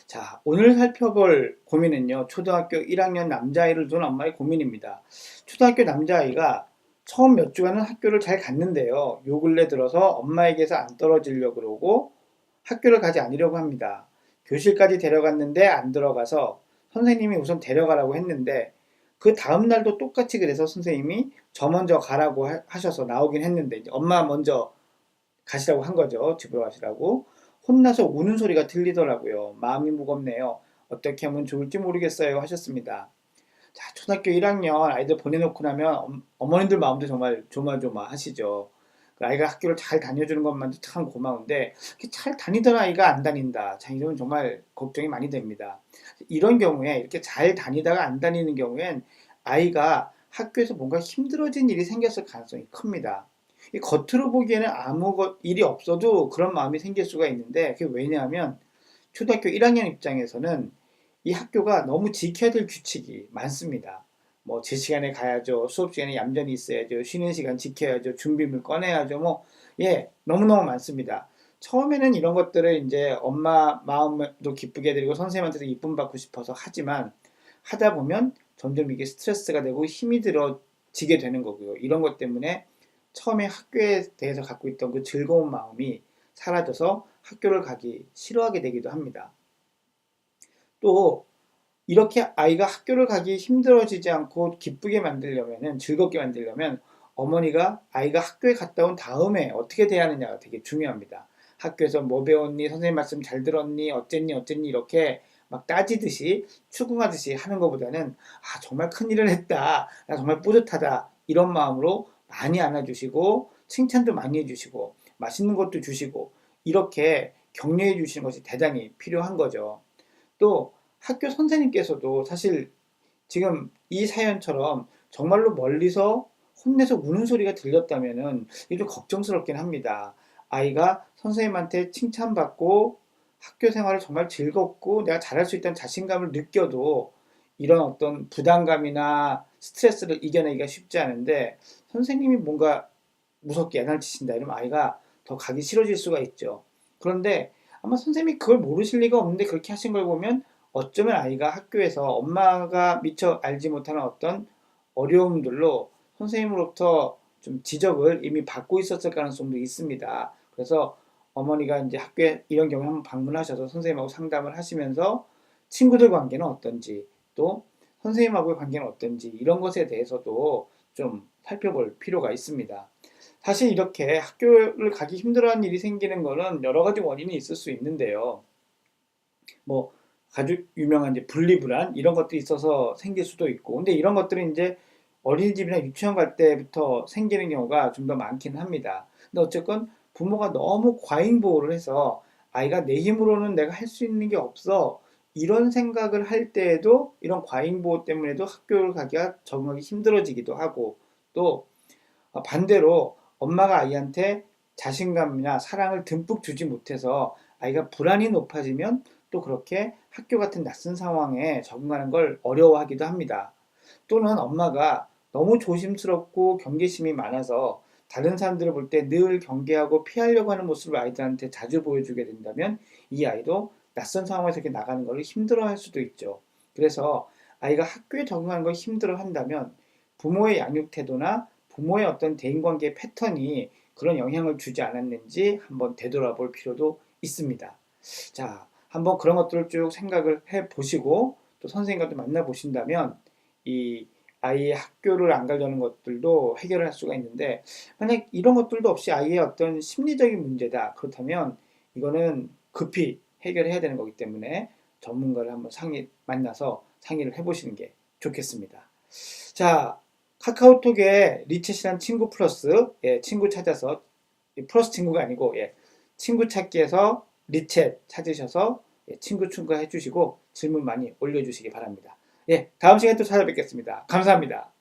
자, 오늘 살펴볼 고민은요, 초등학교 1학년 남자아이를 둔 엄마의 고민입니다. 초등학교 남자아이가 처음 몇 주간은 학교를 잘 갔는데요. 요 근래 들어서 엄마에게서 안 떨어지려고 그러고 학교를 가지 않으려고 합니다. 교실까지 데려갔는데 안 들어가서 선생님이 우선 데려가라고 했는데 그 다음 날도 똑같이 그래서 선생님이 저 먼저 가라고 하셔서 나오긴 했는데 이제 엄마 먼저 가시라고 한 거죠. 집으로 가시라고. 혼나서 우는 소리가 들리더라고요. 마음이 무겁네요. 어떻게 하면 좋을지 모르겠어요. 하셨습니다. 자, 초등학교 1학년 아이들 보내놓고 나면 어머님들 마음도 정말 조마조마하시죠. 그 아이가 학교를 잘 다녀주는 것만도 참 고마운데 잘 다니던 아이가 안 다닌다. 자, 이러면 정말 걱정이 많이 됩니다. 이런 경우에 이렇게 잘 다니다가 안 다니는 경우엔 아이가 학교에서 뭔가 힘들어진 일이 생겼을 가능성이 큽니다. 이 겉으로 보기에는 아무 일이 없어도 그런 마음이 생길 수가 있는데 그게 왜냐하면 초등학교 1학년 입장에서는 이 학교가 너무 지켜야 될 규칙이 많습니다. 뭐 제 시간에 가야죠. 수업 시간에 얌전히 있어야죠. 쉬는 시간 지켜야죠. 준비물 꺼내야죠. 너무너무 많습니다. 처음에는 이런 것들을 이제 엄마 마음도 기쁘게 해드리고 선생님한테도 이쁨 받고 싶어서 하지만 하다 보면 점점 이게 스트레스가 되고 힘이 들어지게 되는 거고요. 이런 것 때문에 처음에 학교에 대해서 갖고 있던 그 즐거운 마음이 사라져서 학교를 가기 싫어하게 되기도 합니다. 또 이렇게 아이가 학교를 가기 힘들어지지 않고 기쁘게 만들려면 즐겁게 만들려면 어머니가 아이가 학교에 갔다 온 다음에 어떻게 대하느냐가 되게 중요합니다. 학교에서 뭐 배웠니? 선생님 말씀 잘 들었니? 어쨌니? 이렇게 막 따지듯이 추궁하듯이 하는 것보다는 정말 큰일을 했다. 나 정말 뿌듯하다. 이런 마음으로 많이 안아주시고 칭찬도 많이 해주시고 맛있는 것도 주시고 이렇게 격려해 주시는 것이 대단히 필요한 거죠. 또 학교 선생님께서도 사실 지금 이 사연처럼 정말로 멀리서 혼내서 우는 소리가 들렸다면은 이게 좀 걱정스럽긴 합니다. 아이가 선생님한테 칭찬받고 학교 생활을 정말 즐겁고 내가 잘할 수 있다는 자신감을 느껴도 이런 어떤 부담감이나 스트레스를 이겨내기가 쉽지 않은데 선생님이 뭔가 무섭게 야단치신다 이러면 아이가 더 가기 싫어질 수가 있죠. 그런데 아마 선생님이 그걸 모르실 리가 없는데 그렇게 하신 걸 보면 어쩌면 아이가 학교에서 엄마가 미처 알지 못하는 어떤 어려움들로 선생님으로부터 좀 지적을 이미 받고 있었을 가능성도 있습니다. 그래서 어머니가 이제 학교에 이런 경우에 한번 방문하셔서 선생님하고 상담을 하시면서 친구들 관계는 어떤지 또 선생님하고의 관계는 어떤지 이런 것에 대해서도 좀 살펴볼 필요가 있습니다. 사실 이렇게 학교를 가기 힘들어하는 일이 생기는 거는 여러 가지 원인이 있을 수 있는데요. 뭐 아주 유명한 이제 분리불안 이런 것들이 있어서 생길 수도 있고 근데 이런 것들은 이제 어린이집이나 유치원 갈 때부터 생기는 경우가 좀 더 많긴 합니다. 근데 어쨌건 부모가 너무 과잉 보호를 해서 아이가 내 힘으로는 내가 할 수 있는 게 없어 이런 생각을 할 때에도 이런 과잉 보호 때문에도 학교를 가기가 적응하기 힘들어지기도 하고 또 반대로 엄마가 아이한테 자신감이나 사랑을 듬뿍 주지 못해서 아이가 불안이 높아지면 또 그렇게 학교 같은 낯선 상황에 적응하는 걸 어려워하기도 합니다. 또는 엄마가 너무 조심스럽고 경계심이 많아서 다른 사람들을 볼 때 늘 경계하고 피하려고 하는 모습을 아이들한테 자주 보여주게 된다면 이 아이도 낯선 상황에서 이렇게 나가는 걸 힘들어할 수도 있죠. 그래서 아이가 학교에 적응하는 걸 힘들어한다면 부모의 양육 태도나 부모의 어떤 대인관계 패턴이 그런 영향을 주지 않았는지 한번 되돌아볼 필요도 있습니다. 자, 한번 그런 것들을 쭉 생각을 해 보시고 또 선생님과도 만나 보신다면 이 아이의 학교를 안 가려는 것들도 해결을 할 수가 있는데 만약 이런 것들도 없이 아이의 어떤 심리적인 문제다 그렇다면 이거는 급히 해결해야 되는 거기 때문에 전문가를 한번 만나서 상의를 해보시는 게 좋겠습니다. 자, 카카오톡에 리챗이란 친구 플러스 친구 찾아서 플러스 친구가 아니고 친구 찾기에서 리챗 찾으셔서 친구 추가해 주시고 질문 많이 올려주시기 바랍니다. 다음 시간에 또 찾아뵙겠습니다. 감사합니다.